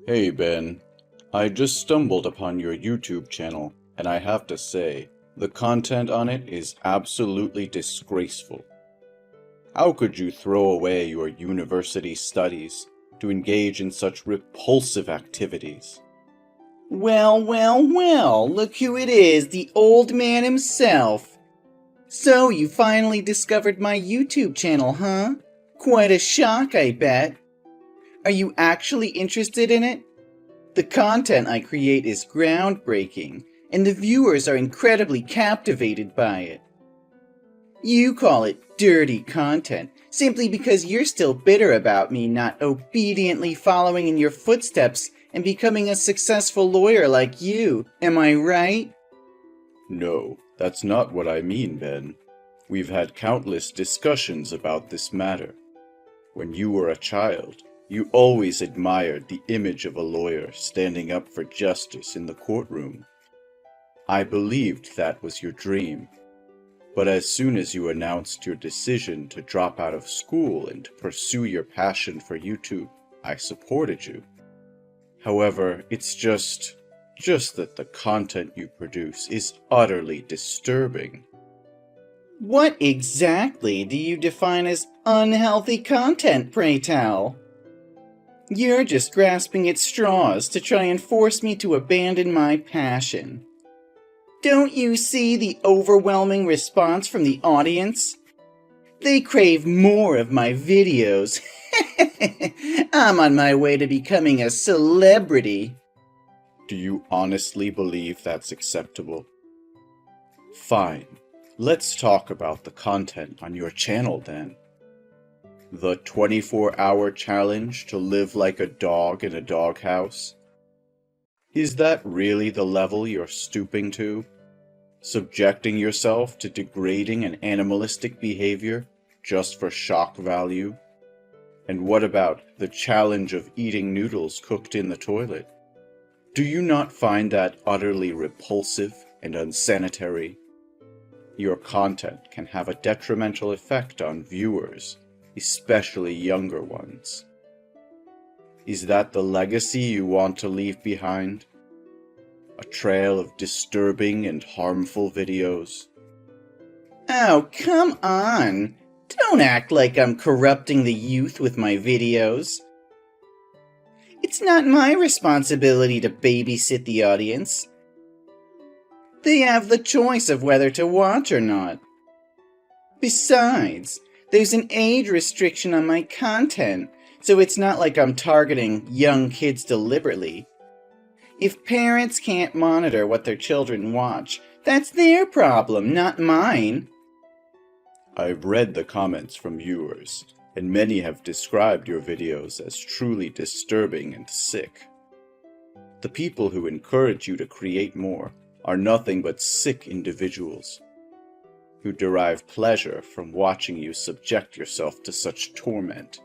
Hey Ben, I just stumbled upon your YouTube channel, and I have to say, the content on it is absolutely disgraceful. How could you throw away your university studies to engage in such repulsive activities? Well, look who it is, the old man himself. So, you finally discovered my YouTube channel, huh? Quite a shock, I bet. Are you actually interested in it? The content I create is groundbreaking, and the viewers are incredibly captivated by it. You call it dirty content, simply because you're still bitter about me not obediently following in your footsteps and becoming a successful lawyer like you, am I right? No, that's not what I mean, Ben. We've had countless discussions about this matter. When you were a child, you always admired the image of a lawyer standing up for justice in the courtroom. I believed that was your dream. But as soon as you announced your decision to drop out of school and pursue your passion for YouTube, I supported you. However, it's just that the content you produce is utterly disturbing. What exactly do you define as unhealthy content, pray tell? You're just grasping at straws to try and force me to abandon my passion. Don't you see the overwhelming response from the audience? They crave more of my videos. I'm on my way to becoming a celebrity. Do you honestly believe that's acceptable? Fine, let's talk about the content on your channel then. The 24-hour challenge to live like a dog in a doghouse? Is that really the level you're stooping to? Subjecting yourself to degrading and animalistic behavior just for shock value? And what about the challenge of eating noodles cooked in the toilet? Do you not find that utterly repulsive and unsanitary? Your content can have a detrimental effect on viewers, especially younger ones. Is that the legacy you want to leave behind? A trail of disturbing and harmful videos? Oh, come on! Don't act like I'm corrupting the youth with my videos. It's not my responsibility to babysit the audience. They have the choice of whether to watch or not. Besides, there's an age restriction on my content, so it's not like I'm targeting young kids deliberately. If parents can't monitor what their children watch, that's their problem, not mine. I've read the comments from viewers, and many have described your videos as truly disturbing and sick. The people who encourage you to create more are nothing but sick individuals who derive pleasure from watching you subject yourself to such torment.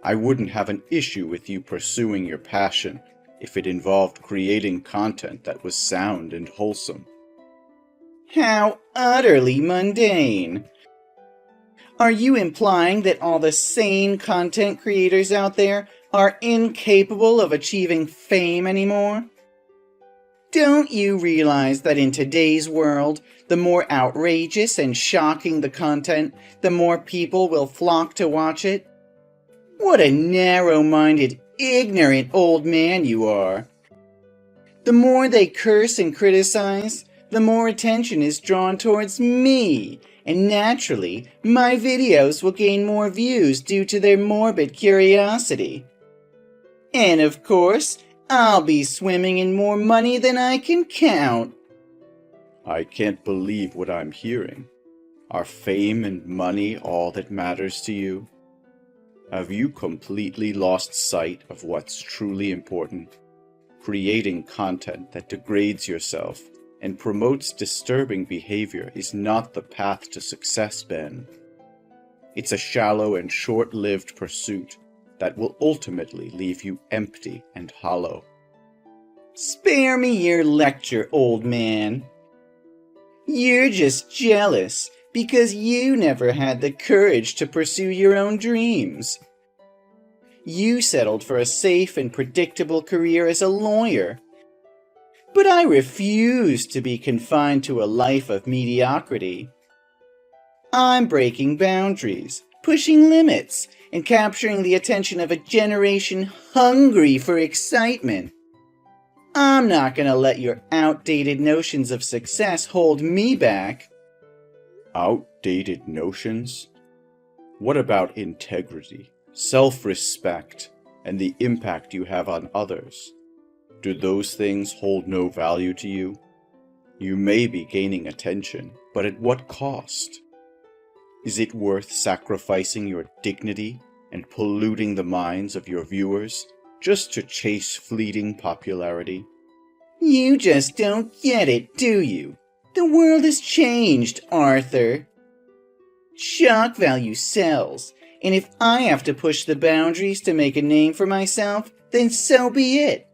I wouldn't have an issue with you pursuing your passion if it involved creating content that was sound and wholesome. How utterly mundane! Are you implying that all the sane content creators out there are incapable of achieving fame anymore? Don't you realize that in today's world, the more outrageous and shocking the content, the more people will flock to watch it? What a narrow-minded, ignorant old man you are. The more they curse and criticize, the more attention is drawn towards me, and naturally, my videos will gain more views due to their morbid curiosity. And of course, I'll be swimming in more money than I can count. I can't believe what I'm hearing. Are fame and money all that matters to you? Have you completely lost sight of what's truly important? Creating content that degrades yourself and promotes disturbing behavior is not the path to success, Ben. It's a shallow and short-lived pursuit that will ultimately leave you empty and hollow. Spare me your lecture, old man. You're just jealous because you never had the courage to pursue your own dreams. You settled for a safe and predictable career as a lawyer. But I refuse to be confined to a life of mediocrity. I'm breaking boundaries, pushing limits, and capturing the attention of a generation hungry for excitement. I'm not going to let your outdated notions of success hold me back. Outdated notions? What about integrity, self-respect, and the impact you have on others? Do those things hold no value to you? You may be gaining attention, but at what cost? Is it worth sacrificing your dignity and polluting the minds of your viewers just to chase fleeting popularity? You just don't get it, do you? The world has changed, Arthur. Shock value sells, and if I have to push the boundaries to make a name for myself, then so be it.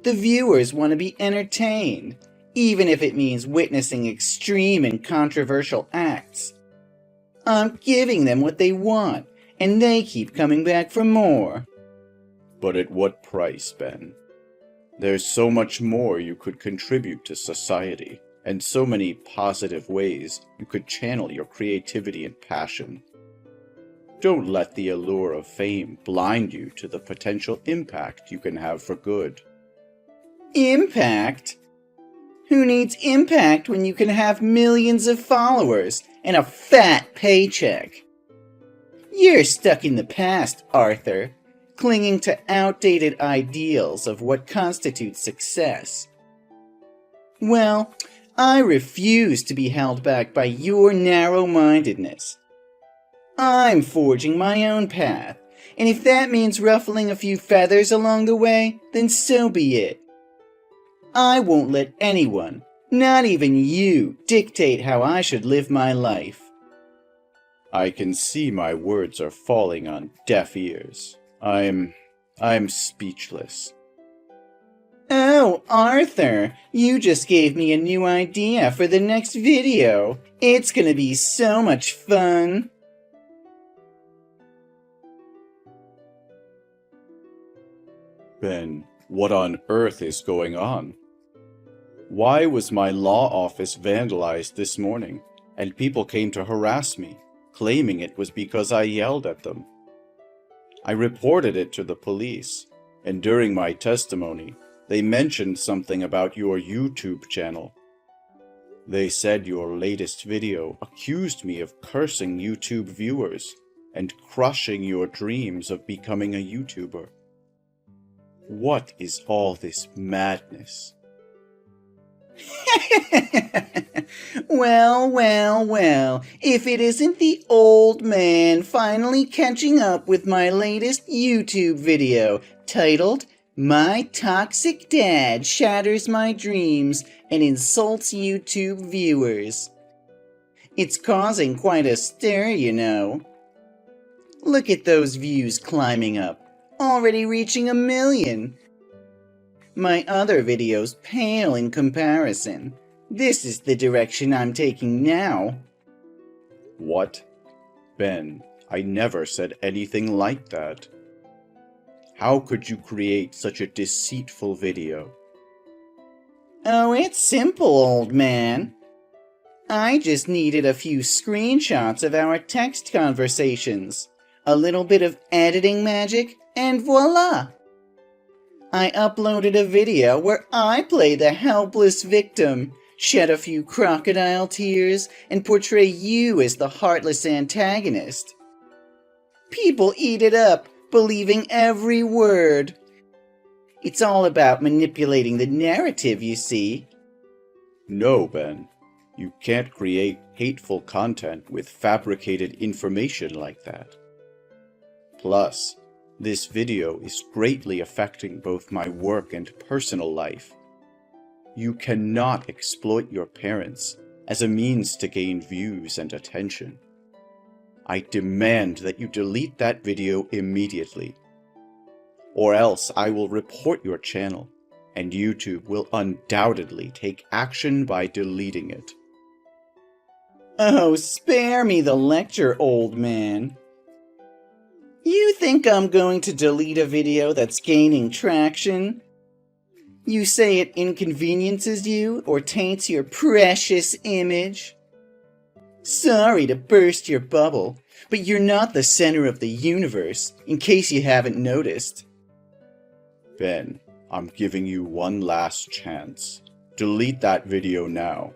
The viewers want to be entertained, even if it means witnessing extreme and controversial acts. I'm giving them what they want, and they keep coming back for more. But at what price, Ben? There's so much more you could contribute to society, and so many positive ways you could channel your creativity and passion. Don't let the allure of fame blind you to the potential impact you can have for good. Impact? Who needs impact when you can have millions of followers and a fat paycheck? You're stuck in the past, Arthur, clinging to outdated ideals of what constitutes success. Well, I refuse to be held back by your narrow-mindedness. I'm forging my own path, and if that means ruffling a few feathers along the way, then so be it. I won't let anyone, not even you, dictate how I should live my life. I can see my words are falling on deaf ears. I'm speechless. Oh, Arthur, you just gave me a new idea for the next video. It's gonna be so much fun. Ben, what on earth is going on? Why was my law office vandalized this morning, and people came to harass me, claiming it was because I yelled at them? I reported it to the police, and during my testimony, they mentioned something about your YouTube channel. They said your latest video accused me of cursing YouTube viewers and crushing your dreams of becoming a YouTuber. What is all this madness? Well, if it isn't the old man finally catching up with my latest YouTube video titled, "My Toxic Dad Shatters My Dreams and Insults YouTube Viewers." It's causing quite a stir, you know. Look at those views climbing up, already reaching 1 million. My other videos pale in comparison. This is the direction I'm taking now. What? Ben, I never said anything like that. How could you create such a deceitful video? Oh, it's simple, old man. I just needed a few screenshots of our text conversations, a little bit of editing magic, and voila! I uploaded a video where I play the helpless victim, shed a few crocodile tears, and portray you as the heartless antagonist. People eat it up, believing every word. It's all about manipulating the narrative, you see. No, Ben. You can't create hateful content with fabricated information like that. Plus, this video is greatly affecting both my work and personal life. You cannot exploit your parents as a means to gain views and attention. I demand that you delete that video immediately, or else I will report your channel, and YouTube will undoubtedly take action by deleting it. Oh, spare me the lecture, old man. You think I'm going to delete a video that's gaining traction? You say it inconveniences you or taints your precious image? Sorry to burst your bubble, but you're not the center of the universe, in case you haven't noticed. Ben, I'm giving you one last chance. Delete that video now.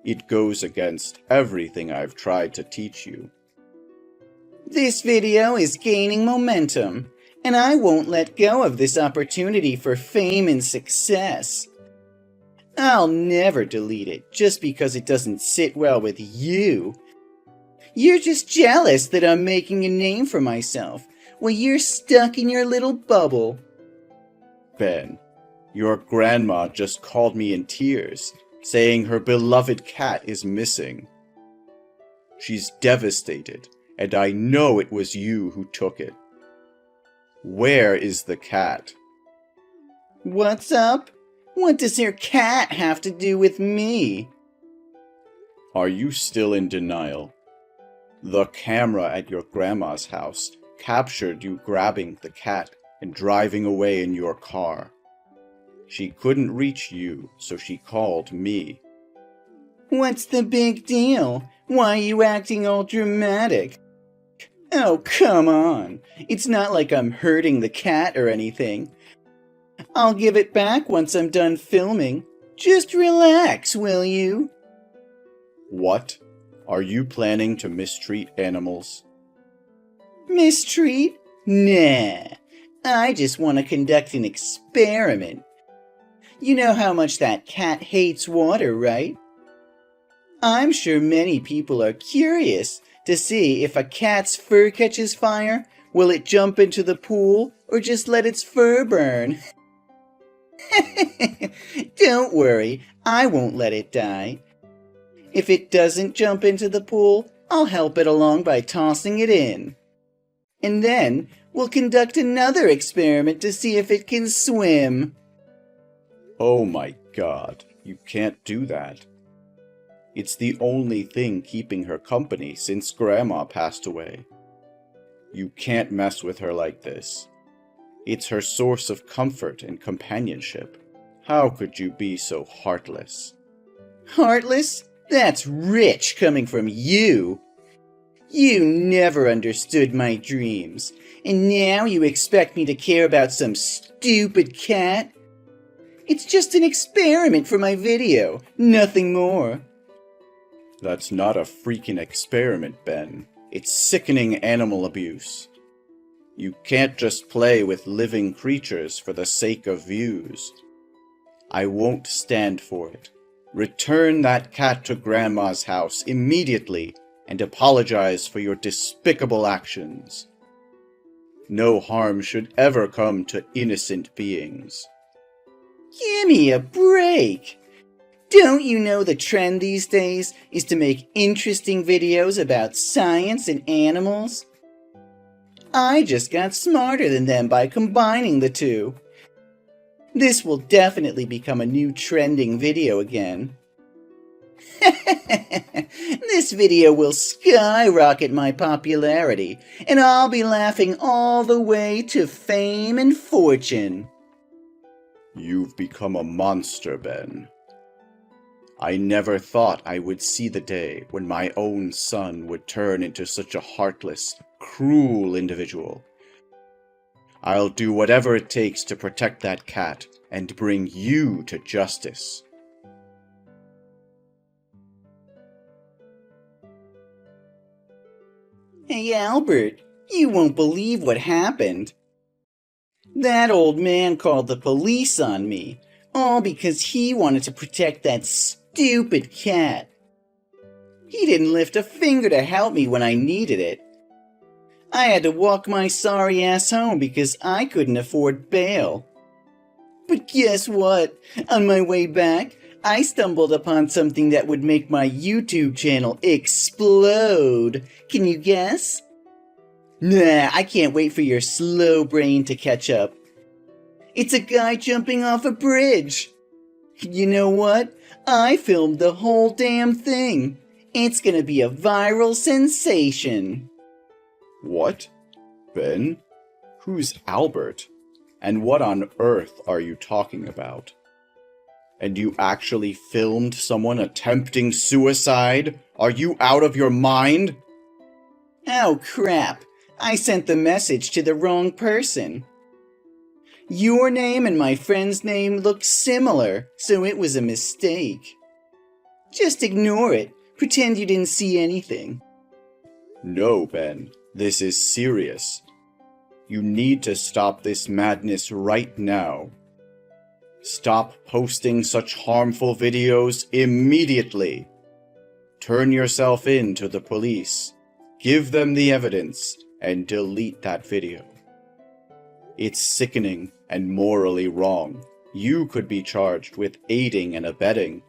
It goes against everything I've tried to teach you. This video is gaining momentum, and I won't let go of this opportunity for fame and success. I'll never delete it just because it doesn't sit well with you. You're just jealous that I'm making a name for myself while you're stuck in your little bubble. Ben, your grandma just called me in tears, saying her beloved cat is missing. She's devastated, and I know it was you who took it. Where is the cat? What's up? What does your cat have to do with me? Are you still in denial? The camera at your grandma's house captured you grabbing the cat and driving away in your car. She couldn't reach you, so she called me. What's the big deal? Why are you acting all dramatic? Oh, come on. It's not like I'm hurting the cat or anything. I'll give it back once I'm done filming. Just relax, will you? What? Are you planning to mistreat animals? Mistreat? Nah. I just want to conduct an experiment. You know how much that cat hates water, right? I'm sure many people are curious to see if a cat's fur catches fire, will it jump into the pool or just let its fur burn? Don't worry, I won't let it die. If it doesn't jump into the pool, I'll help it along by tossing it in. And then we'll conduct another experiment to see if it can swim. Oh my God, you can't do that. It's the only thing keeping her company since Grandma passed away. You can't mess with her like this. It's her source of comfort and companionship. How could you be so heartless? Heartless? That's rich coming from you. You never understood my dreams, and now you expect me to care about some stupid cat? It's just an experiment for my video, nothing more. That's not a freaking experiment, Ben. It's sickening animal abuse. You can't just play with living creatures for the sake of views. I won't stand for it. Return that cat to Grandma's house immediately and apologize for your despicable actions. No harm should ever come to innocent beings. Give me a break! Don't you know the trend these days is to make interesting videos about science and animals? I just got smarter than them by combining the two. This will definitely become a new trending video again. This video will skyrocket my popularity, and I'll be laughing all the way to fame and fortune. You've become a monster, Ben. I never thought I would see the day when my own son would turn into such a heartless, cruel individual. I'll do whatever it takes to protect that cat and bring you to justice. Hey, Albert, you won't believe what happened. That old man called the police on me, all because he wanted to protect that stupid cat. He didn't lift a finger to help me when I needed it. I had to walk my sorry ass home because I couldn't afford bail. But guess what? On my way back, I stumbled upon something that would make my YouTube channel explode. Can you guess? Nah, I can't wait for your slow brain to catch up. It's a guy jumping off a bridge. You know what? I filmed the whole damn thing. It's gonna be a viral sensation. What? Ben? Who's Albert? And what on earth are you talking about? And you actually filmed someone attempting suicide? Are you out of your mind? Oh crap, I sent the message to the wrong person. Your name and my friend's name looked similar, so it was a mistake. Just ignore it. Pretend you didn't see anything. No, Ben. This is serious. You need to stop this madness right now. Stop posting such harmful videos immediately. Turn yourself in to the police. Give them the evidence and delete that video. It's sickening and morally wrong. You could be charged with aiding and abetting.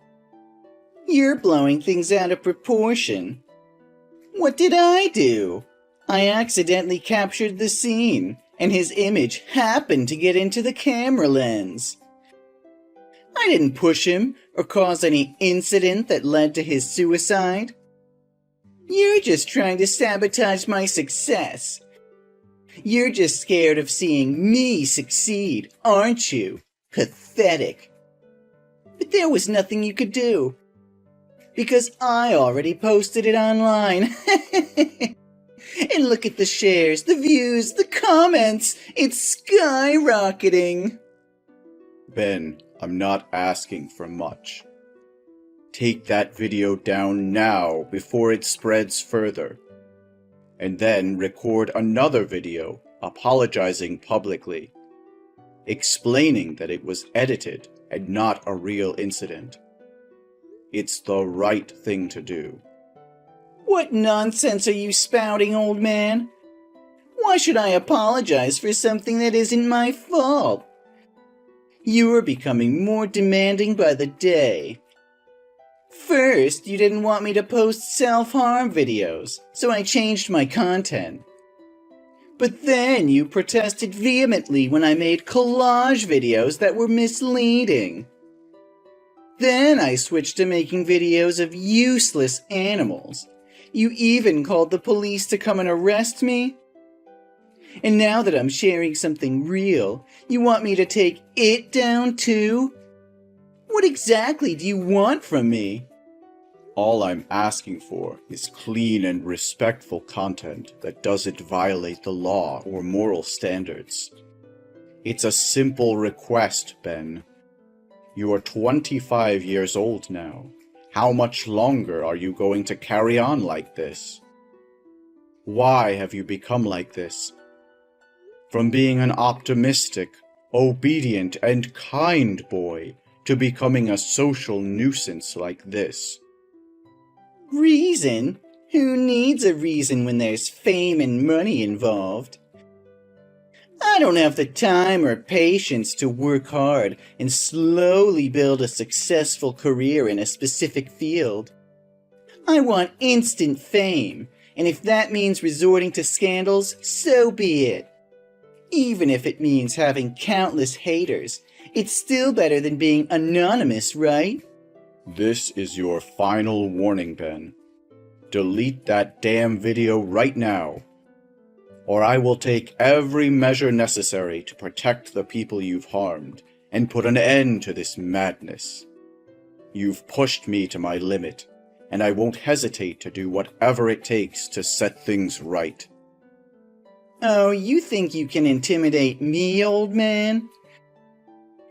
You're blowing things out of proportion. What did I do? I accidentally captured the scene, and his image happened to get into the camera lens. I didn't push him or cause any incident that led to his suicide. You're just trying to sabotage my success. You're just scared of seeing me succeed, aren't you? Pathetic. But there was nothing you could do. Because I already posted it online. And look at the shares, the views, the comments. It's skyrocketing. Ben, I'm not asking for much. Take that video down now before it spreads further. And then record another video apologizing publicly, explaining that it was edited and not a real incident. It's the right thing to do. What nonsense are you spouting, old man? Why should I apologize for something that isn't my fault? You are becoming more demanding by the day. First, you didn't want me to post self-harm videos, so I changed my content. But then you protested vehemently when I made collage videos that were misleading. Then I switched to making videos of useless animals. You even called the police to come and arrest me. And now that I'm sharing something real, you want me to take it down too? What exactly do you want from me? All I'm asking for is clean and respectful content that doesn't violate the law or moral standards. It's a simple request, Ben. You are 25 years old now. How much longer are you going to carry on like this? Why have you become like this? From being an optimistic, obedient, and kind boy to becoming a social nuisance like this. Reason? Who needs a reason when there's fame and money involved? I don't have the time or patience to work hard and slowly build a successful career in a specific field. I want instant fame, and if that means resorting to scandals, so be it. Even if it means having countless haters, it's still better than being anonymous, right? This is your final warning, Ben. Delete that damn video right now, or I will take every measure necessary to protect the people you've harmed and put an end to this madness. You've pushed me to my limit, and I won't hesitate to do whatever it takes to set things right. Oh, you think you can intimidate me, old man?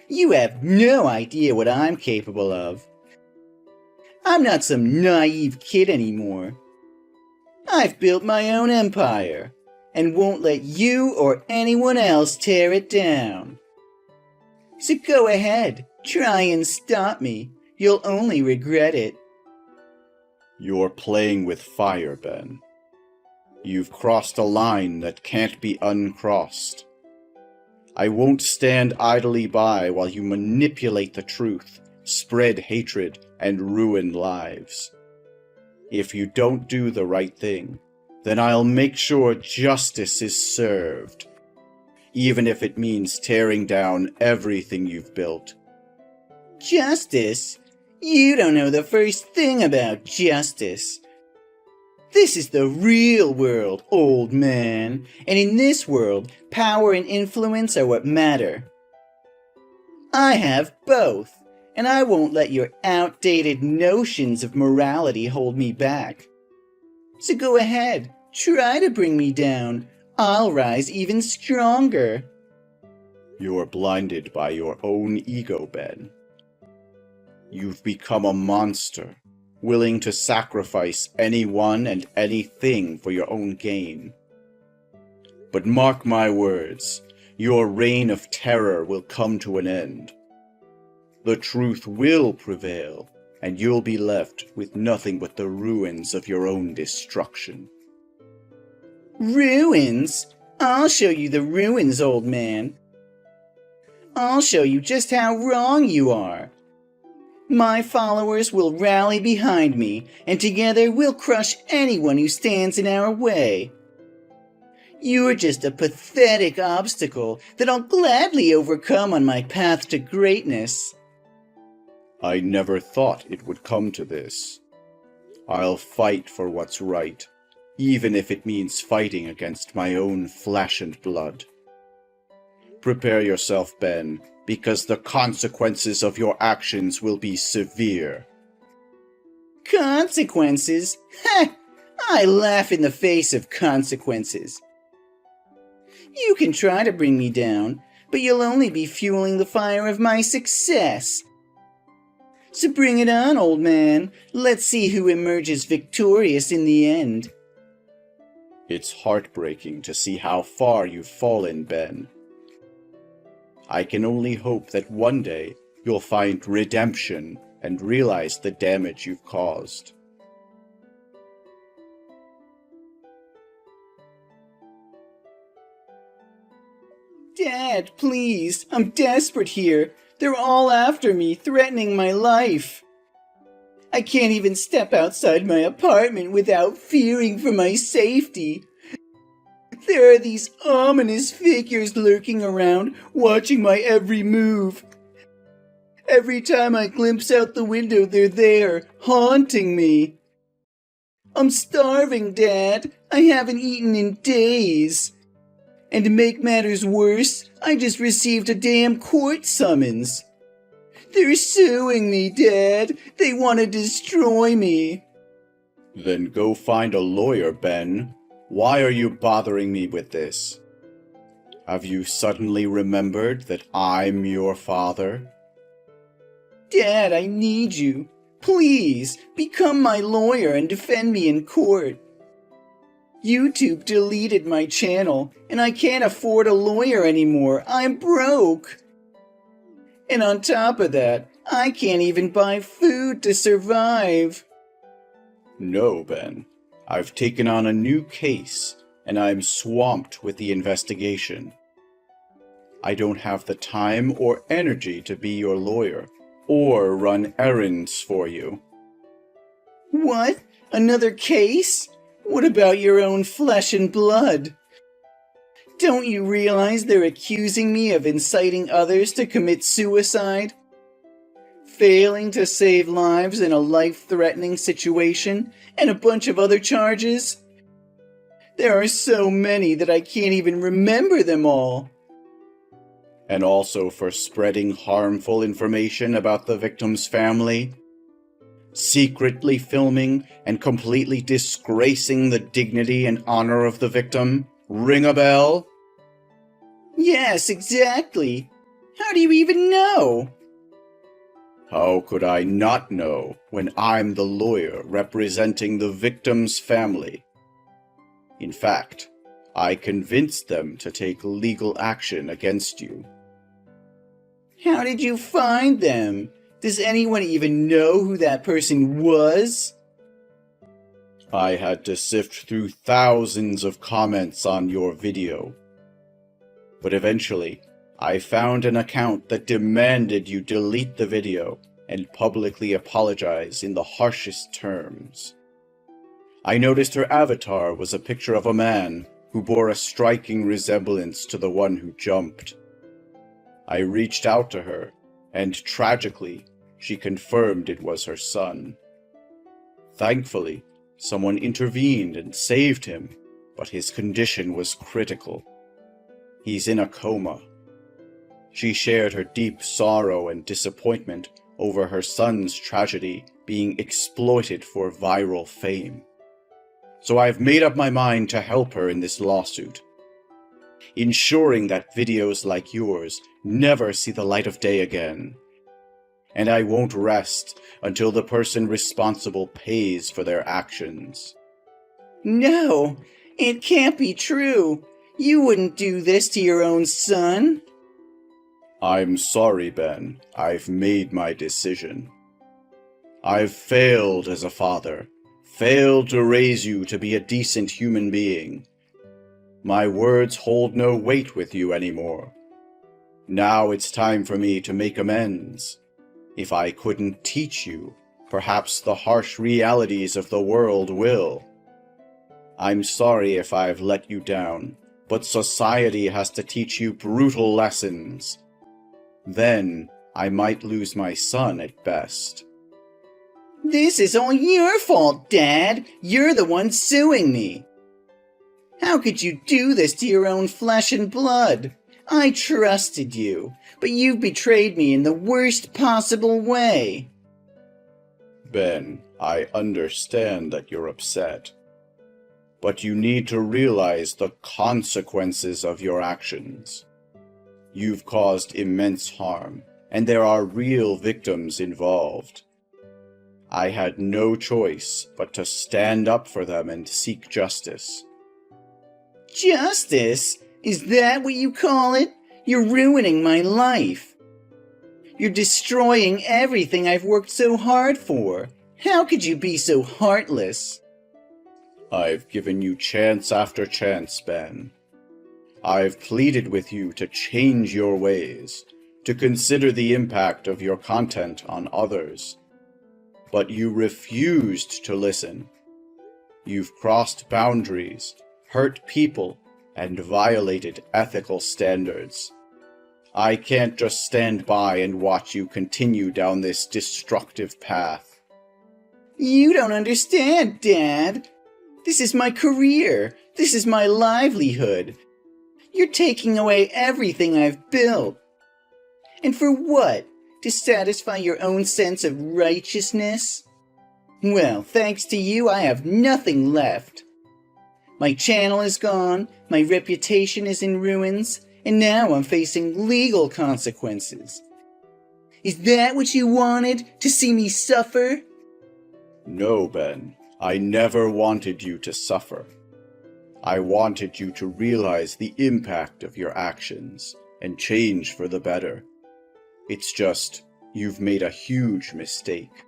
You have no idea what I'm capable of. I'm not some naive kid anymore. I've built my own empire, and won't let you or anyone else tear it down. So go ahead, try and stop me. You'll only regret it. You're playing with fire, Ben. You've crossed a line that can't be uncrossed. I won't stand idly by while you manipulate the truth, spread hatred, and ruin lives. If you don't do the right thing, then I'll make sure justice is served, even if it means tearing down everything you've built. Justice? You don't know the first thing about justice. This is the real world, old man. And in this world, power and influence are what matter. I have both, and I won't let your outdated notions of morality hold me back. So go ahead, try to bring me down. I'll rise even stronger. You're blinded by your own ego, Ben. You've become a monster, willing to sacrifice anyone and anything for your own gain. But mark my words, your reign of terror will come to an end. The truth will prevail, and you'll be left with nothing but the ruins of your own destruction. Ruins? I'll show you the ruins, old man. I'll show you just how wrong you are. My followers will rally behind me, and together we'll crush anyone who stands in our way. You're just a pathetic obstacle that I'll gladly overcome on my path to greatness. I never thought it would come to this. I'll fight for what's right, even if it means fighting against my own flesh and blood. Prepare yourself, Ben, because the consequences of your actions will be severe. Consequences? Ha! I laugh in the face of consequences. You can try to bring me down, but you'll only be fueling the fire of my success. So bring it on, old man. Let's see who emerges victorious in the end. It's heartbreaking to see how far you've fallen, Ben. I can only hope that one day you'll find redemption and realize the damage you've caused. Dad, please, I'm desperate here. They're all after me, threatening my life. I can't even step outside my apartment without fearing for my safety. There are these ominous figures lurking around, watching my every move. Every time I glimpse out the window, they're there, haunting me. I'm starving, Dad. I haven't eaten in days. And to make matters worse, I just received a damn court summons. They're suing me, Dad. They want to destroy me. Then go find a lawyer, Ben. Why are you bothering me with this? Have you suddenly remembered that I'm your father? Dad, I need you. Please, become my lawyer and defend me in court. YouTube deleted my channel, and I can't afford a lawyer anymore. I'm broke. And on top of that, I can't even buy food to survive. No, Ben. I've taken on a new case, and I'm swamped with the investigation. I don't have the time or energy to be your lawyer, or run errands for you. What? Another case? What about your own flesh and blood? Don't you realize they're accusing me of inciting others to commit suicide? Failing to save lives in a life-threatening situation, and a bunch of other charges? There are so many that I can't even remember them all. And also for spreading harmful information about the victim's family, secretly filming and completely disgracing the dignity and honor of the victim. Ring a bell? Yes, exactly. How do you even know? How could I not know when I'm the lawyer representing the victim's family? In fact, I convinced them to take legal action against you. How did you find them? Does anyone even know who that person was? I had to sift through thousands of comments on your video. But eventually, I found an account that demanded you delete the video and publicly apologize in the harshest terms. I noticed her avatar was a picture of a man who bore a striking resemblance to the one who jumped. I reached out to her, and tragically, she confirmed it was her son. Thankfully, Someone intervened and saved him, but his condition was critical. He's in a coma. She shared her deep sorrow and disappointment over her son's tragedy being exploited for viral fame. So I've made up my mind to help her in this lawsuit, ensuring that videos like yours never see the light of day again. And I won't rest until the person responsible pays for their actions. No, it can't be true. You wouldn't do this to your own son. I'm sorry, Ben. I've made my decision. I've failed as a father, failed to raise you to be a decent human being. My words hold no weight with you anymore. Now it's time for me to make amends. If I couldn't teach you, perhaps the harsh realities of the world will. I'm sorry if I've let you down, but society has to teach you brutal lessons. Then I might lose my son at best. This is all your fault, Dad. You're the one suing me. How could you do this to your own flesh and blood? I trusted you, but you've betrayed me in the worst possible way. Ben, I understand that you're upset, but you need to realize the consequences of your actions. You've caused immense harm, and there are real victims involved. I had no choice but to stand up for them and seek justice. Justice? Is that what you call it? You're ruining my life. You're destroying everything I've worked so hard for. How could you be so heartless? I've given you chance after chance, Ben. I've pleaded with you to change your ways, to consider the impact of your content on others. But you refused to listen. You've crossed boundaries, hurt people, and violated ethical standards. I can't just stand by and watch you continue down this destructive path. You don't understand, Dad. This is my career. This is my livelihood. You're taking away everything I've built. And for what? To satisfy your own sense of righteousness? Well, thanks to you, I have nothing left. My channel is gone, my reputation is in ruins, and now I'm facing legal consequences. Is that what you wanted? To see me suffer? No, Ben. I never wanted you to suffer. I wanted you to realize the impact of your actions and change for the better. It's just, you've made a huge mistake.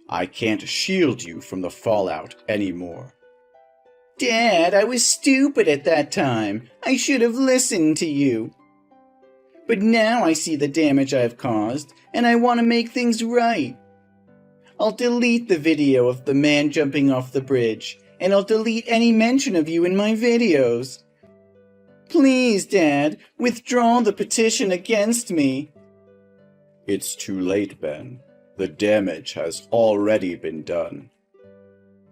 I can't shield you from the fallout anymore. Dad, I was stupid at that time. I should have listened to you. But now I see the damage I've caused, and I want to make things right. I'll delete the video of the man jumping off the bridge, and I'll delete any mention of you in my videos. Please, Dad, withdraw the petition against me. It's too late, Ben. The damage has already been done.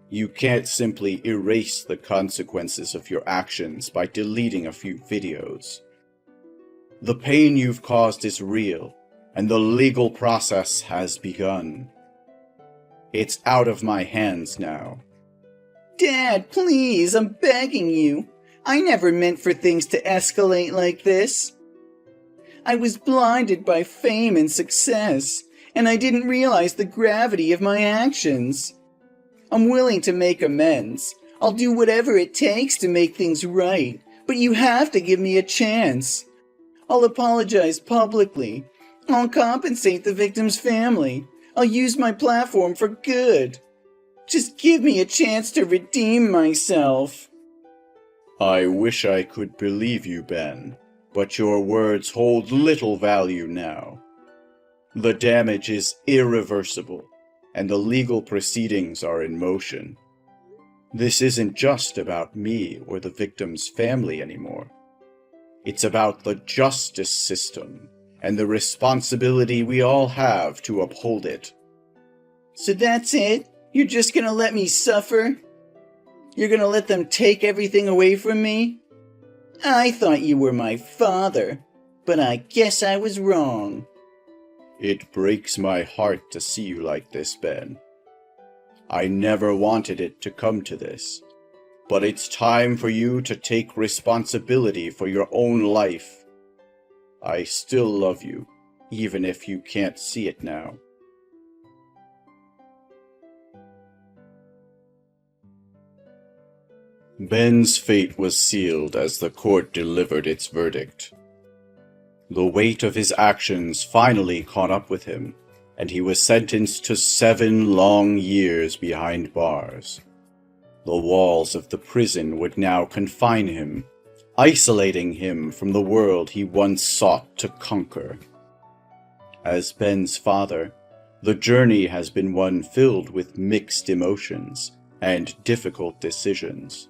You can't simply erase the consequences of your actions by deleting a few videos. The pain you've caused is real, and the legal process has begun. It's out of my hands now. Dad, please, I'm begging you. I never meant for things to escalate like this. I was blinded by fame and success, and I didn't realize the gravity of my actions. I'm willing to make amends. I'll do whatever it takes to make things right, but you have to give me a chance. I'll apologize publicly. I'll compensate the victim's family. I'll use my platform for good. Just give me a chance to redeem myself. I wish I could believe you, Ben, but your words hold little value now. The damage is irreversible, and the legal proceedings are in motion. This isn't just about me or the victim's family anymore. It's about the justice system and the responsibility we all have to uphold it. So that's it? You're just gonna let me suffer? You're gonna let them take everything away from me? I thought you were my father, but I guess I was wrong. It breaks my heart to see you like this, Ben. I never wanted it to come to this, but it's time for you to take responsibility for your own life. I still love you, even if you can't see it now. Ben's fate was sealed as the court delivered its verdict. The weight of his actions finally caught up with him, and he was sentenced to 7 long years behind bars. The walls of the prison would now confine him, isolating him from the world he once sought to conquer. As Ben's father, the journey has been one filled with mixed emotions and difficult decisions.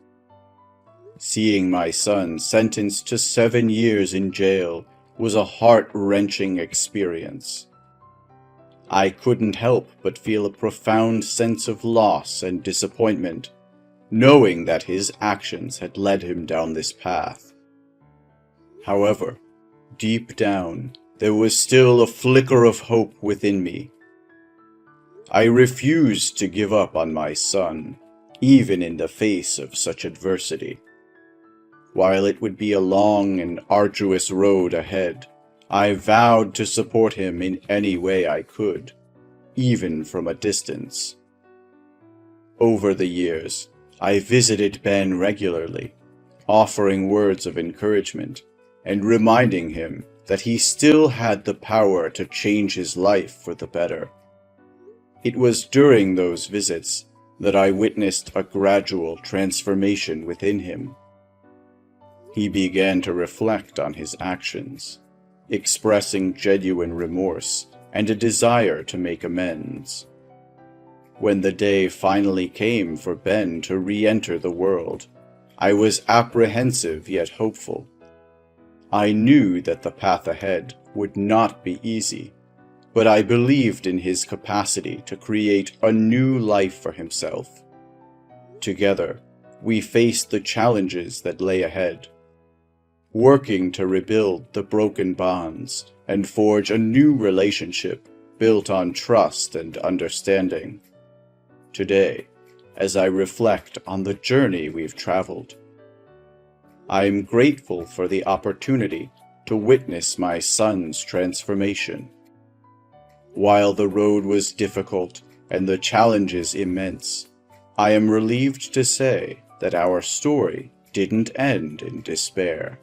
Seeing my son sentenced to 7 years in jail was a heart-wrenching experience. I couldn't help but feel a profound sense of loss and disappointment, knowing that his actions had led him down this path. However, deep down, there was still a flicker of hope within me. I refused to give up on my son, even in the face of such adversity. While it would be a long and arduous road ahead, I vowed to support him in any way I could, even from a distance. Over the years, I visited Ben regularly, offering words of encouragement and reminding him that he still had the power to change his life for the better. It was during those visits that I witnessed a gradual transformation within him. He began to reflect on his actions, expressing genuine remorse and a desire to make amends. When the day finally came for Ben to re-enter the world, I was apprehensive yet hopeful. I knew that the path ahead would not be easy, but I believed in his capacity to create a new life for himself. Together, we faced the challenges that lay ahead, working to rebuild the broken bonds and forge a new relationship built on trust and understanding. Today, as I reflect on the journey we've traveled, I am grateful for the opportunity to witness my son's transformation. While the road was difficult and the challenges immense, I am relieved to say that our story didn't end in despair.